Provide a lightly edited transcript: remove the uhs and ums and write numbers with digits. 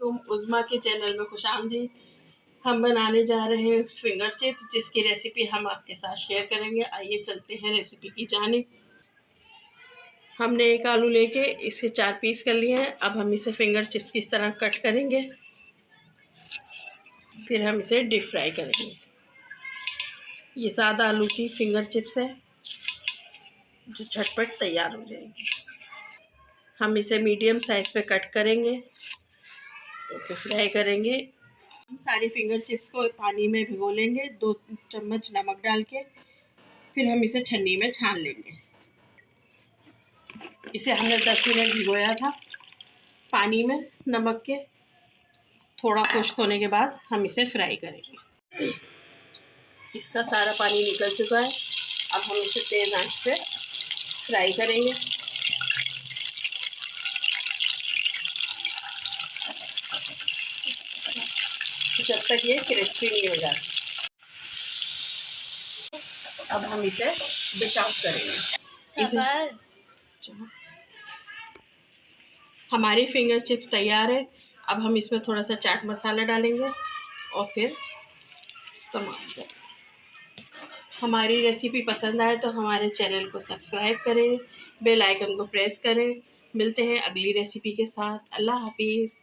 उज़्मा के चैनल में खुशामदीद। हम बनाने जा रहे हैं फिंगर चिप्स, जिसकी रेसिपी हम आपके साथ शेयर करेंगे। आइए चलते हैं रेसिपी की जानिब। हमने एक आलू लेके इसे 4 पीस कर लिए हैं। अब हम इसे फिंगर चिप्स की तरह कट करेंगे, फिर हम इसे डीप फ्राई करेंगे। ये सादा आलू की फिंगर चिप्स है जो झटपट तैयार हो जाएगी। हम इसे मीडियम साइज़ पे कट करेंगे और फिर फ्राई करेंगे। हम सारी फिंगर चिप्स को पानी में भिगो लेंगे 2 चम्मच नमक डाल के। फिर हम इसे छन्नी में छान लेंगे। इसे हमने 10 मिनट भिगोया था पानी में नमक के। थोड़ा खुश्क होने के बाद हम इसे फ्राई करेंगे। इसका सारा पानी निकल चुका है। अब हम इसे तेज़ आंच पे फ्राई करेंगे। जब तक ये क्रिस्पी नहीं हो जाती। अब हम इसे डिश आउट करेंगे। हमारी फिंगर चिप्स तैयार है। अब हम इसमें थोड़ा सा चाट मसाला डालेंगे और फिर इस्तेमाल करेंगे। हमारी रेसिपी पसंद आए तो हमारे चैनल को सब्सक्राइब करें, बेल आइकन को प्रेस करें। मिलते हैं अगली रेसिपी के साथ। अल्लाह हाफिज़।